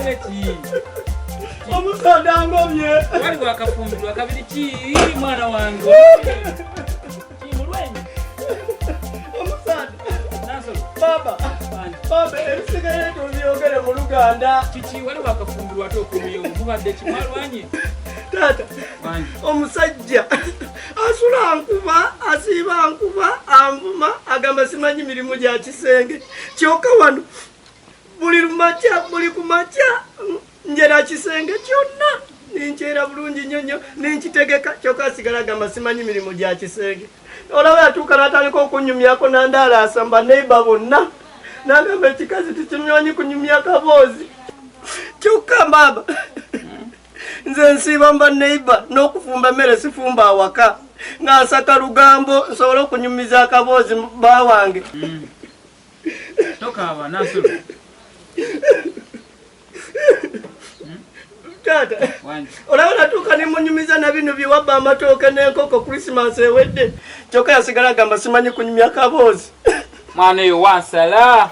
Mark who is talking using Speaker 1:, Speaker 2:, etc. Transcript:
Speaker 1: Wene ki?
Speaker 2: Omusaadha ngomye.
Speaker 1: Wali wakafumbirwa kabiri ki mwana wange? Kimulwenyi.
Speaker 2: Omusaadha.
Speaker 1: Naso.
Speaker 2: Baba. Baba ebisigaye tubyogere mu Luganda.
Speaker 1: Kiki wali wakafumbirwa tokumiyo mubadde kimalwanyi?
Speaker 2: Tata. Omusajja asula nkuba asiba nkuba anvuma agamba simanyi mirimu gya kisenge kyokka wano buli kumakya njera kisenge kyonna ninkyera bulungi nnyo ninkitegeka kyokka asigala agamba simanyi mirimu gya kisenge olaba yatuuka n'atandika okunyumyako nandaala asamba neiba bonna nagamba ekikazi tikimyonyi kunyumya kaboozi kyokka baba nze nsiiba mba neiba n'okufumba mmere sifumba awaka nga nsaka lugambo nsobola okunyumiza akaboozi bba wange.
Speaker 1: Tokaaba Nasolo.
Speaker 2: Tata olaba natuuka nimunyumiza na bino biwabba amatooke n'enkoko Christmas ewedde kyokka yasigala agamba simanyi kunyumya kaboozi.
Speaker 1: Mwana oyo wansala.